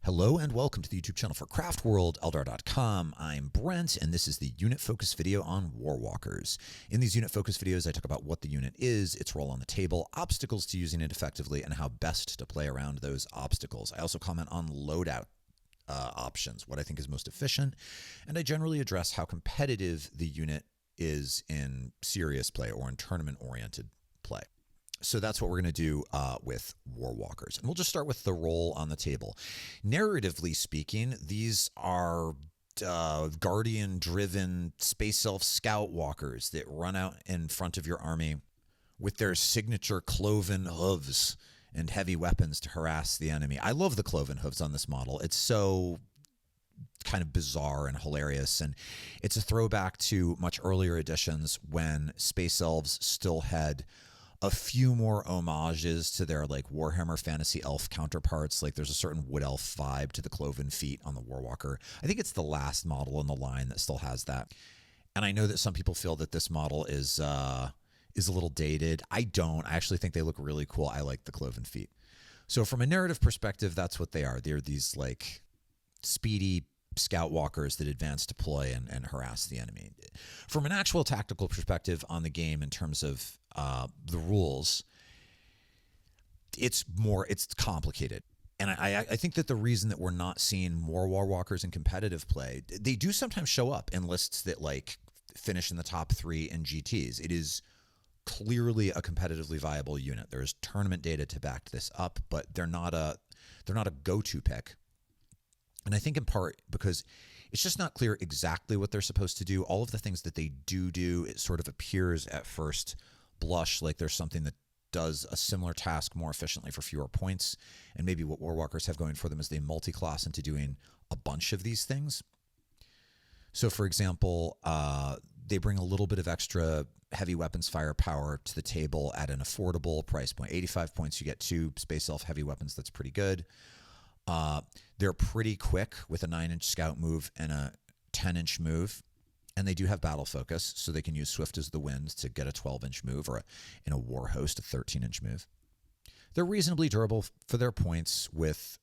Hello and welcome to the YouTube channel for craftworldeldar.com. I'm Brent and this is the unit focus video on War Walkers. In these unit focus videos, I talk about what the unit is, its role on the table, obstacles to using it effectively, and how best to play around those obstacles. I also comment on loadout options, what I think is most efficient, and I generally address how competitive the unit is in serious play or in tournament-oriented play. So that's what we're going to do with War Walkers. And we'll just start with the role on the table. Narratively speaking, these are guardian-driven space elf scout walkers that run out in front of your army with their signature cloven hooves and heavy weapons to harass the enemy. I love the cloven hooves on this model. It's so kind of bizarre and hilarious, and it's a throwback to much earlier editions when space elves still had a few more homages to their like Warhammer Fantasy Elf counterparts. Like there's a certain Wood Elf vibe to the cloven feet on the Warwalker. I think it's the last model in the line that still has that. And I know that some people feel that this model is a little dated. I don't. I actually think they look really cool. I like the cloven feet. So from a narrative perspective, that's what they are. They're these like speedy scout walkers that advance, deploy, and harass the enemy. From an actual tactical perspective on the game in terms of the rules, it's complicated. And I think that the reason that we're not seeing more War Walkers in competitive play, they do sometimes show up in lists that like finish in the top 3 in GTs. It is clearly a competitively viable unit. There's tournament data to back this up, but they're not a go-to pick. And I think in part because it's just not clear exactly what they're supposed to do. All of the things that they do, it sort of appears at first blush like there's something that does a similar task more efficiently for fewer points. And maybe what War Walkers have going for them is they multi-class into doing a bunch of these things. So for example, they bring a little bit of extra heavy weapons firepower to the table at an affordable price point. 85 points, you get 2 Space Elf heavy weapons. That's pretty good. They're pretty quick with a 9-inch scout move and a 10-inch move, and they do have battle focus, so they can use Swift as the Wind to get a 12-inch move, or in a War Host, a 13-inch move. They're reasonably durable for their points with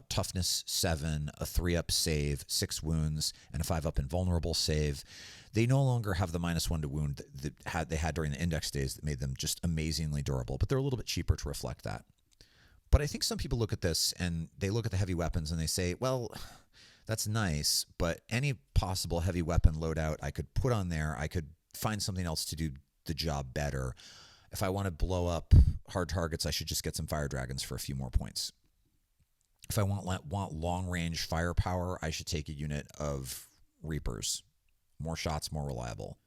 toughness 7, a 3-up save, 6 wounds, and a 5-up invulnerable save. They no longer have the -1 to wound that they had during the index days that made them just amazingly durable, but they're a little bit cheaper to reflect that. But I think some people look at this and they look at the heavy weapons and they say, well, that's nice, but any possible heavy weapon loadout I could put on there, I could find something else to do the job better. If I want to blow up hard targets, I should just get some fire dragons for a few more points. If I want long-range firepower, I should take a unit of Reapers. More shots, more reliable.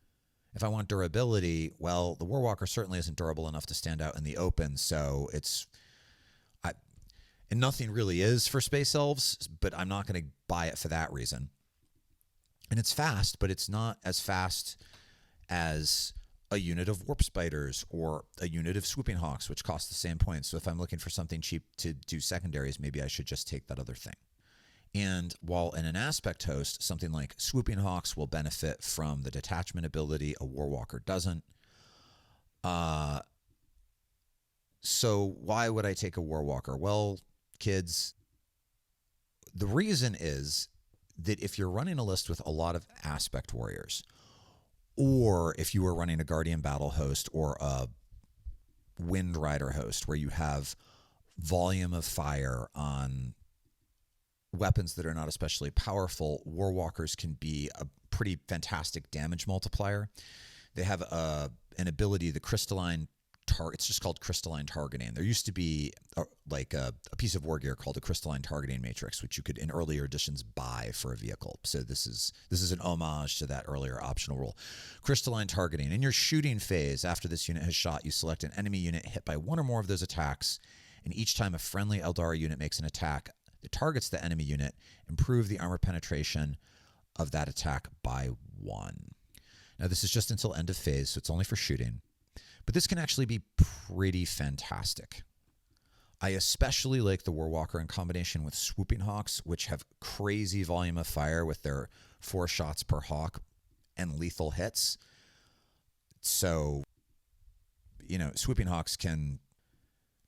If I want durability, well, the Warwalker certainly isn't durable enough to stand out in the open, so and nothing really is for Space Elves, but I'm not going to buy it for that reason. And it's fast, but it's not as fast as a unit of Warp Spiders or a unit of Swooping Hawks, which cost the same points. So if I'm looking for something cheap to do secondaries, maybe I should just take that other thing. And while in an aspect host, something like Swooping Hawks will benefit from the detachment ability, a Warwalker doesn't. So why would I take a Warwalker? Well, kids, the reason is that if you're running a list with a lot of aspect warriors, or if you were running a Guardian Battle host or a Wind Rider host where you have volume of fire on weapons that are not especially powerful, War Walkers can be a pretty fantastic damage multiplier. They have an ability, the crystalline it's just called crystalline targeting. There used to be a piece of war gear called a crystalline targeting matrix, which you could in earlier editions buy for a vehicle. So this is an homage to that earlier optional rule. Crystalline targeting. In your shooting phase, after this unit has shot, you select an enemy unit hit by 1 or more of those attacks, and each time a friendly Aeldari unit makes an attack that targets the enemy unit, improve the armor penetration of that attack by 1. Now this is just until end of phase, so it's only for shooting. But this can actually be pretty fantastic. I especially like the Warwalker in combination with Swooping Hawks, which have crazy volume of fire with their 4 shots per hawk and lethal hits. So, Swooping Hawks can,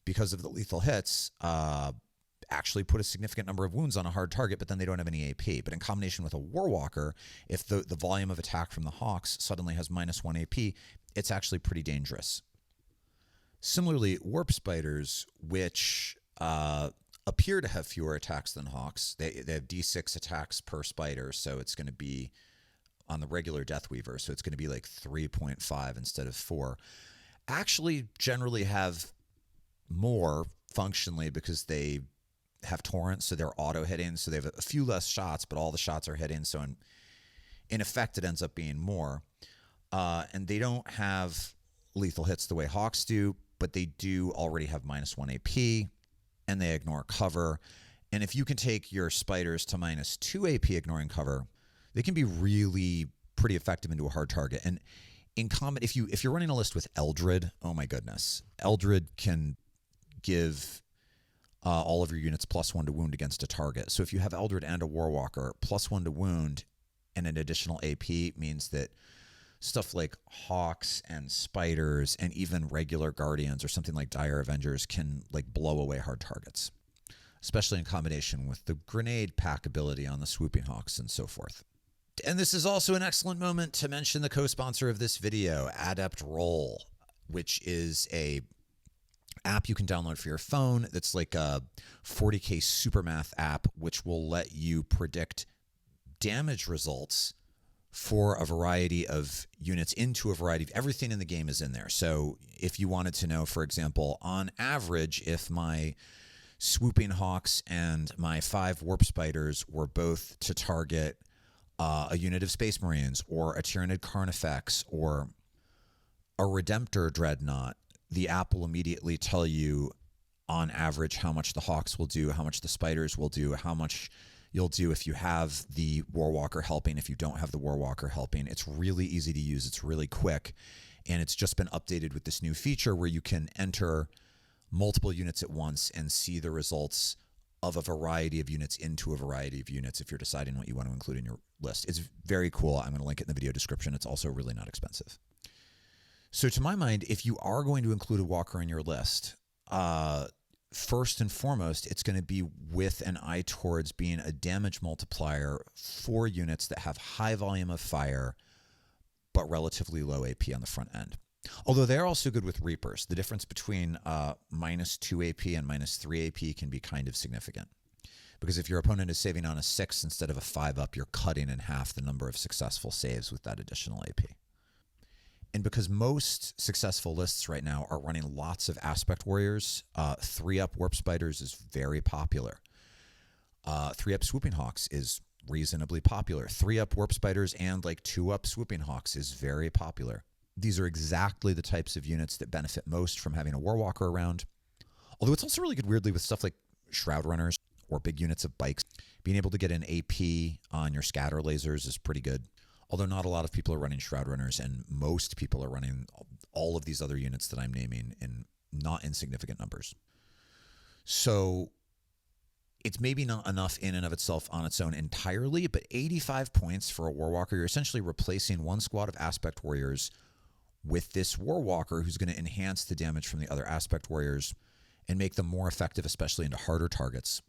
because of the lethal hits, actually put a significant number of wounds on a hard target, but then they don't have any AP. But in combination with a War Walker, if the volume of attack from the Hawks suddenly has -1 AP, it's actually pretty dangerous. Similarly, Warp Spiders, which appear to have fewer attacks than Hawks, they have D6 attacks per spider, so it's going to be on the regular Deathweaver, so it's going to be like 3.5 instead of 4, actually generally have more functionally because they have torrents, so they're auto hitting, so they have a few less shots, but all the shots are hitting, so in effect it ends up being more. And they don't have lethal hits the way Hawks do, but they do already have -1 AP, and they ignore cover. And if you can take your spiders to -2 AP ignoring cover, they can be really pretty effective into a hard target. And in combat, if you're running a list with Eldred, oh my goodness, Eldred can give all of your units +1 to wound against a target. So if you have Eldred and a Warwalker, +1 to wound and an additional AP means that stuff like Hawks and Spiders and even regular Guardians or something like Dire Avengers can like blow away hard targets, especially in combination with the grenade pack ability on the Swooping Hawks and so forth. And this is also an excellent moment to mention the co-sponsor of this video, Adept Roll, which is a app you can download for your phone that's like a 40K supermath app, which will let you predict damage results for a variety of units into a variety of everything in the game is in there. So if you wanted to know, for example, on average, if my Swooping Hawks and my 5 Warp Spiders were both to target a unit of Space Marines or a Tyranid Carnifex or a Redemptor Dreadnought, the app will immediately tell you on average how much the Hawks will do, how much the Spiders will do, how much you'll do if you have the Warwalker helping, if you don't have the Warwalker helping. It's really easy to use. It's really quick. And it's just been updated with this new feature where you can enter multiple units at once and see the results of a variety of units into a variety of units if you're deciding what you want to include in your list. It's very cool. I'm going to link it in the video description. It's also really not expensive. So to my mind, if you are going to include a walker in your list, first and foremost, it's going to be with an eye towards being a damage multiplier for units that have high volume of fire, but relatively low AP on the front end. Although they're also good with Reapers. The difference between -2 AP and -3 AP can be kind of significant. Because if your opponent is saving on a 6 instead of a 5 up, you're cutting in half the number of successful saves with that additional AP. And because most successful lists right now are running lots of Aspect Warriors, 3-up Warp Spiders is very popular. 3-up Swooping Hawks is reasonably popular. 3-up Warp Spiders and like 2-up Swooping Hawks is very popular. These are exactly the types of units that benefit most from having a Warwalker around. Although it's also really good, weirdly, with stuff like Shroud Runners or big units of bikes. Being able to get an AP on your scatter lasers is pretty good. Although not a lot of people are running Shroud Runners, and most people are running all of these other units that I'm naming in not insignificant numbers. So it's maybe not enough in and of itself on its own entirely, but 85 points for a Warwalker. You're essentially replacing one squad of Aspect Warriors with this Warwalker who's going to enhance the damage from the other Aspect Warriors and make them more effective, especially into harder targets.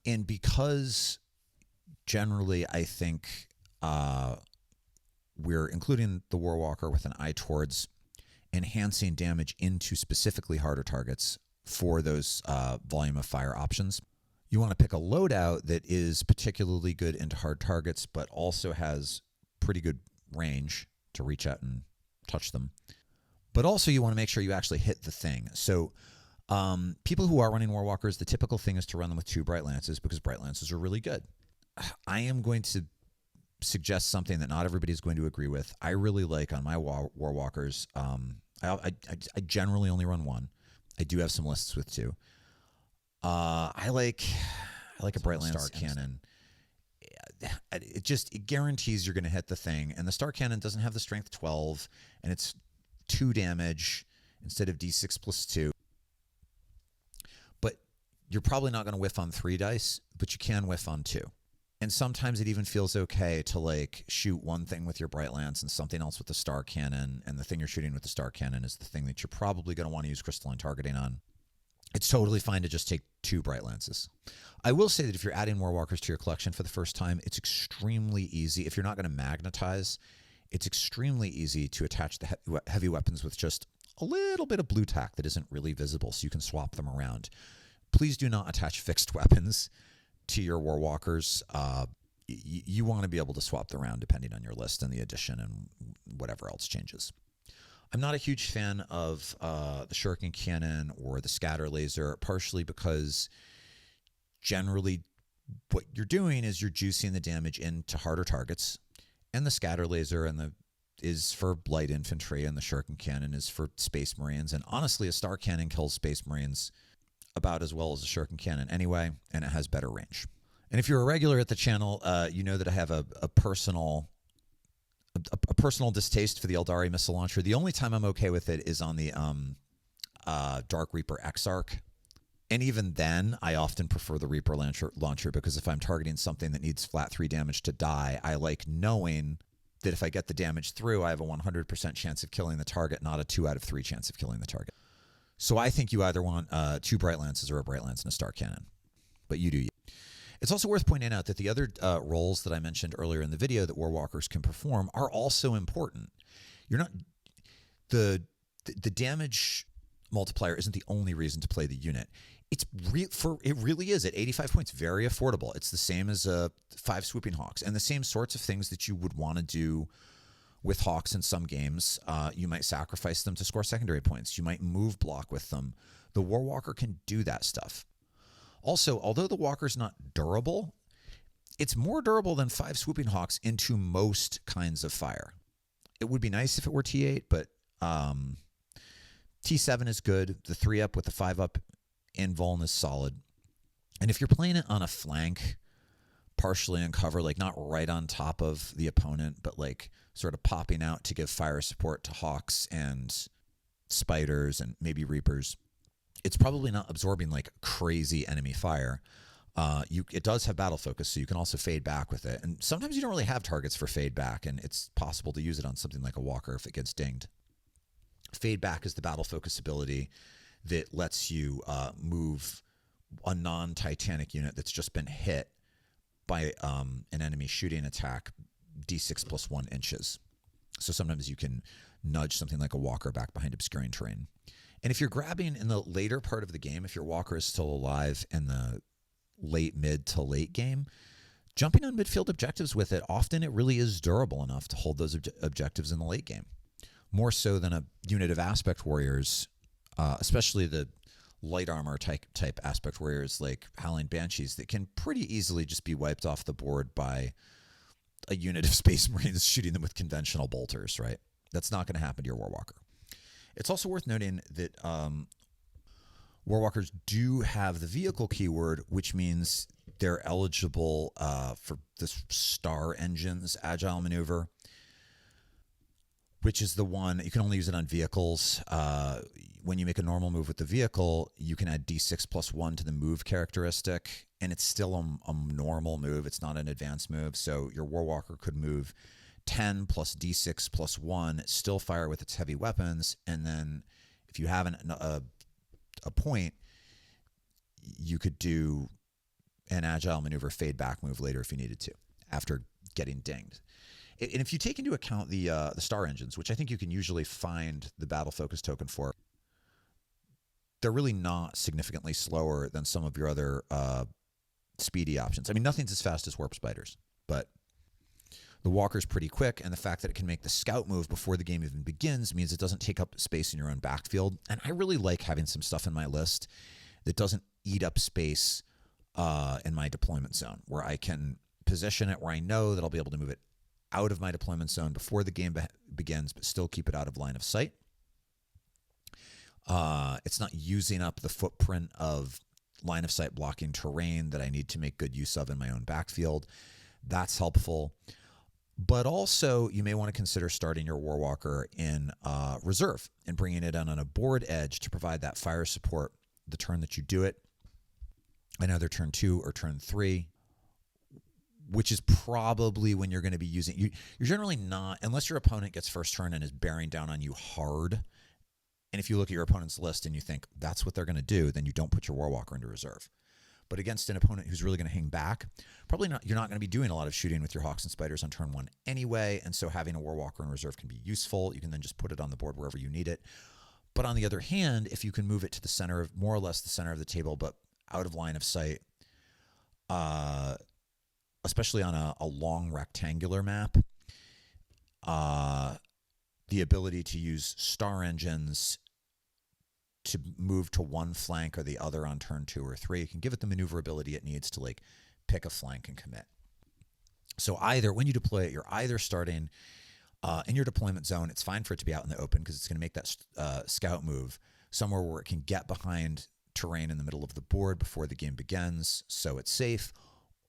And because generally I think we're including the Warwalker with an eye towards enhancing damage into specifically harder targets for those volume of fire options, you want to pick a loadout that is particularly good into hard targets, but also has pretty good range to reach out and touch them. But also you want to make sure you actually hit the thing. So people who are running Warwalkers, the typical thing is to run them with 2 Bright Lances because Bright Lances are really good. I am going to suggest something that not everybody is going to agree with. I really like on my Warwalkers, I generally only run 1. I do have some lists with 2. I like a Bright Lance Star Cannon. It guarantees you're going to hit the thing, and the Star Cannon doesn't have the strength 12, and it's 2 damage instead of D6 plus 2. But you're probably not going to whiff on 3 dice, but you can whiff on 2. And sometimes it even feels okay to like shoot one thing with your Bright Lance and something else with the Star Cannon, and the thing you're shooting with the Star Cannon is the thing that you're probably going to want to use crystalline targeting on. it's totally fine to just take 2 Bright Lances. I will say that if you're adding War Walkers to your collection for the first time, it's extremely easy. If you're not going to magnetize, it's extremely easy to attach the heavy weapons with just a little bit of blue tack that isn't really visible, so you can swap them around. Please do not attach fixed weapons to your War Walkers. You want to be able to swap them around depending on your list and the addition and whatever else changes. I'm not a huge fan of the Shuriken Cannon or the Scatter Laser, partially because generally what you're doing is you're juicing the damage into harder targets, and the Scatter Laser is for light infantry, and the Shuriken Cannon is for Space Marines. And honestly, a Star Cannon kills Space Marines about as well as a Shuriken Cannon anyway, and it has better range. And if you're a regular at the channel, you know that I have a personal distaste for the Aeldari missile launcher. The only time I'm okay with it is on the Dark Reaper Exarch. And even then, I often prefer the Reaper launcher because if I'm targeting something that needs flat 3 damage to die, I like knowing that if I get the damage through, I have a 100% chance of killing the target, not a 2 out of 3 chance of killing the target. So I think you either want 2 Bright Lances or a Bright Lance and a Star Cannon. But you do you. It's also worth pointing out that the other roles that I mentioned earlier in the video that War Walkers can perform are also important. You're not the damage multiplier isn't the only reason to play the unit. It really is at 85 points, very affordable. It's the same as 5 Swooping Hawks, and the same sorts of things that you would want to do with Hawks in some games. You might sacrifice them to score secondary points. You might move block with them. The War Walker can do that stuff. Also, although the Walker's not durable, it's more durable than 5 Swooping Hawks into most kinds of fire. It would be nice if it were T8, but T7 is good. The 3-up with the 5-up invuln is solid. And if you're playing it on a flank, partially in cover, like not right on top of the opponent, but like sort of popping out to give fire support to Hawks and Spiders and maybe Reapers, it's probably not absorbing like crazy enemy fire. It does have battle focus, so you can also fade back with it. And sometimes you don't really have targets for fade back, and it's possible to use it on something like a Walker if it gets dinged. Fade back is the battle focus ability that lets you move a non-Titanic unit that's just been hit by an enemy shooting attack d6 plus 1 inches. So sometimes you can nudge something like a Walker back behind obscuring terrain. And if you're grabbing in the later part of the game, if your Walker is still alive in the mid to late game, jumping on midfield objectives with it, often it really is durable enough to hold those objectives in the late game. More so than a unit of Aspect Warriors, especially the light armor type Aspect Warriors like Howling Banshees that can pretty easily just be wiped off the board by a unit of Space Marines shooting them with conventional bolters, right? That's not going to happen to your War Walker. It's also worth noting that War Walkers do have the vehicle keyword, which means they're eligible for the Star Engine's Agile Maneuver, which is the one, you can only use it on vehicles. When you make a normal move with the vehicle, you can add d6 plus 1 to the move characteristic, and it's still a normal move. It's not an advanced move, so your War Walker could move 10 plus d6 plus 1, still fire with its heavy weapons, and then if you have a point, you could do an Agile Maneuver fade back move later if you needed to, after getting dinged. And if you take into account the Star Engines, which I think you can usually find the Battle Focus token for, they're really not significantly slower than some of your other speedy options. I mean, nothing's as fast as Warp Spiders, but the Walker's pretty quick, and the fact that it can make the scout move before the game even begins means it doesn't take up space in your own backfield. And I really like having some stuff in my list that doesn't eat up space in my deployment zone, where I can position it where I know that I'll be able to move it out of my deployment zone before the game begins, but still keep it out of line of sight. It's not using up the footprint of line of sight blocking terrain that I need to make good use of in my own backfield. That's helpful. But also, you may want to consider starting your War Walker in reserve and bringing it in on a board edge to provide that fire support the turn that you do it, and either turn 2 or turn 3, which is probably when you're going to be using. You're generally not, unless your opponent gets first turn and is bearing down on you hard, And if you look at your opponent's list and you think that's what they're going to do, then you don't put your Warwalker into reserve. But against an opponent who's really going to hang back, probably not. You're not going to be doing a lot of shooting with your Hawks and Spiders on turn 1 anyway, and so having a Warwalker in reserve can be useful. You can then just put it on the board wherever you need it. But on the other hand, if you can move it to the center of, more or less the center of the table, but out of line of sight, especially on a long rectangular map, the ability to use star engines to move to one flank or the other on turn 2 or 3 can give it the maneuverability it needs to like pick a flank and commit. So either when you deploy it, you're either starting in your deployment zone. It's fine for it to be out in the open because it's going to make that scout move somewhere where it can get behind terrain in the middle of the board before the game begins, so it's safe.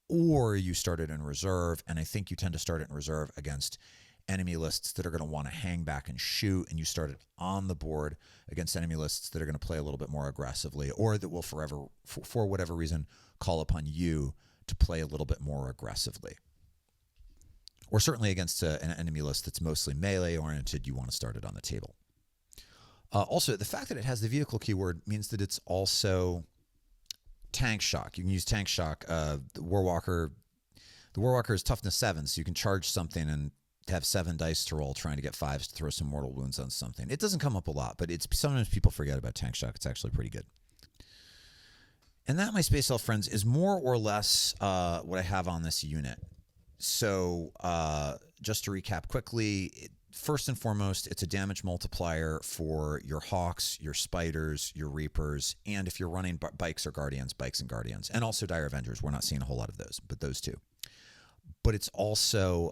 Or you start it in reserve, and I think you tend to start it in reserve against enemy lists that are going to want to hang back and shoot, and you start it on the board against enemy lists that are going to play a little bit more aggressively, or that will forever, for whatever reason, call upon you to play a little bit more aggressively. Or certainly against an enemy list that's mostly melee oriented, you want to start it on the table. Also, the fact that it has the vehicle keyword means that it's also tank shock. You can use tank shock. The Warwalker is toughness 7, so you can charge something and have 7 dice to roll trying to get 5s to throw some mortal wounds on something. It doesn't come up a lot, but it's sometimes people forget about tank shock. It's actually pretty good. And that, my Space Elf friends, is more or less what I have on this unit. So just to recap quickly, first and foremost, it's a damage multiplier for your Hawks, your Spiders, your Reapers, and if you're running Bikes or Guardians, Bikes and Guardians, and also Dire Avengers. We're not seeing a whole lot of those, but those two. But it's also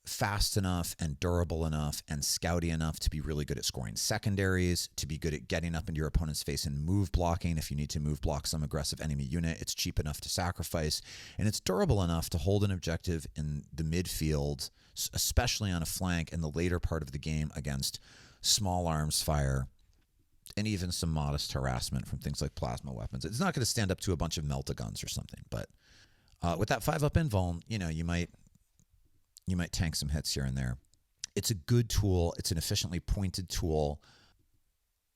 fast enough and durable enough and scouty enough to be really good at scoring secondaries, to be good at getting up into your opponent's face and move blocking if you need to move block some aggressive enemy unit. It's cheap enough to sacrifice, and it's durable enough to hold an objective in the midfield, especially on a flank in the later part of the game against small arms fire and even some modest harassment from things like plasma weapons. It's not going to stand up to a bunch of melta-guns or something, but with that 5-up invuln, you might tank some hits here and there. It's a good tool. It's an efficiently pointed tool,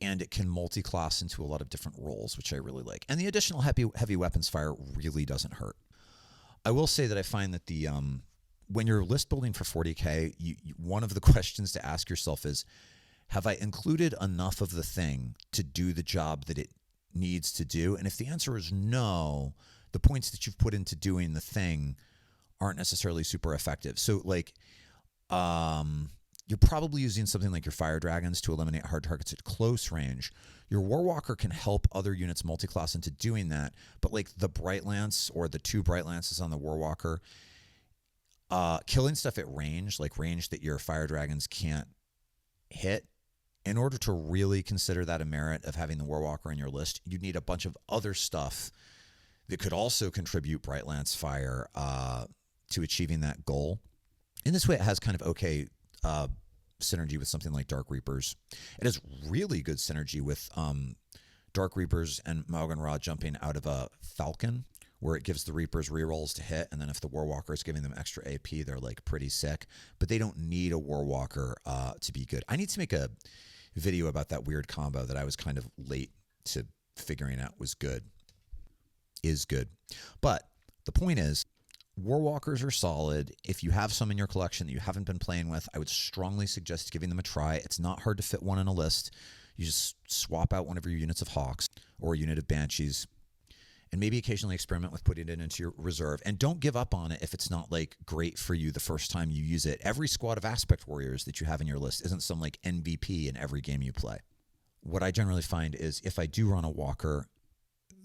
and it can multi-class into a lot of different roles, which I really like. And the additional heavy weapons fire really doesn't hurt. I will say that I find that the when you're list building for 40K, one of the questions to ask yourself is, have I included enough of the thing to do the job that it needs to do? And if the answer is no, the points that you've put into doing the thing aren't necessarily super effective. So like, you're probably using something like your Fire Dragons to eliminate hard targets at close range. Your Warwalker can help other units multi-class into doing that, but like the Bright Lance or the 2 Bright Lances on the Warwalker, killing stuff at range, like range that your Fire Dragons can't hit, in order to really consider that a merit of having the Warwalker in your list, you need a bunch of other stuff that could also contribute Bright Lance fire to achieving that goal. In this way, it has kind of okay synergy with something like Dark Reapers. It has really good synergy with Dark Reapers and Malganrod jumping out of a Falcon, where it gives the Reapers rerolls to hit, and then if the Warwalker is giving them extra AP, they're like pretty sick. But they don't need a Warwalker to be good. I need to make a video about that weird combo that I was kind of late to figuring out is good. But the point is, Warwalkers are solid. If you have some in your collection that you haven't been playing with, I would strongly suggest giving them a try. It's not hard to fit one in a list. You just swap out one of your units of Hawks or a unit of Banshees, and maybe occasionally experiment with putting it into your reserve. And don't give up on it if it's not like great for you the first time you use it. Every squad of Aspect Warriors that you have in your list isn't some like MVP in every game you play. What I generally find is if I do run a Walker,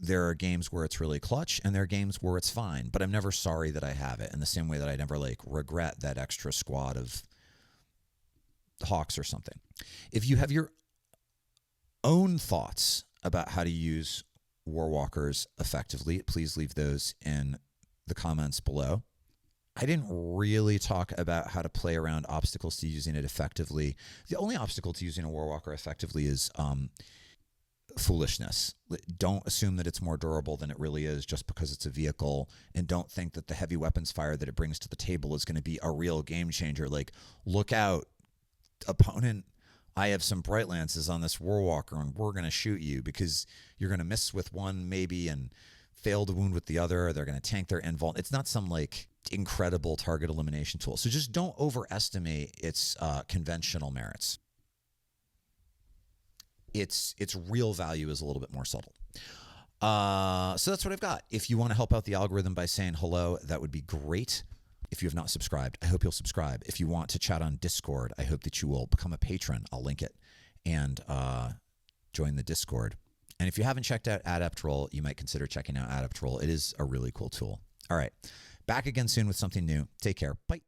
there are games where it's really clutch and there are games where it's fine, but I'm never sorry that I have it, in the same way that I never like regret that extra squad of Hawks or something. If you have your own thoughts about how to use Warwalkers effectively, please leave those in the comments below. I didn't really talk about how to play around obstacles to using it effectively. The only obstacle to using a Warwalker effectively is foolishness. Don't assume that it's more durable than it really is just because it's a vehicle, and don't think that the heavy weapons fire that it brings to the table is going to be a real game changer. Like, look out, opponent I have some Bright Lances on this War Walker, and we're going to shoot you because you're going to miss with one maybe and fail to wound with the other. They're going to tank their invuln. It's not some like incredible target elimination tool. So just don't overestimate its conventional merits. Its real value is a little bit more subtle. So that's what I've got. If you want to help out the algorithm by saying hello, that would be great. If you have not subscribed, I hope you'll subscribe. If you want to chat on Discord, I hope that you will become a patron. I'll link it and join the Discord. And if you haven't checked out Adept Roll, you might consider checking out Adept Roll. It is a really cool tool. All right. Back again soon with something new. Take care. Bye.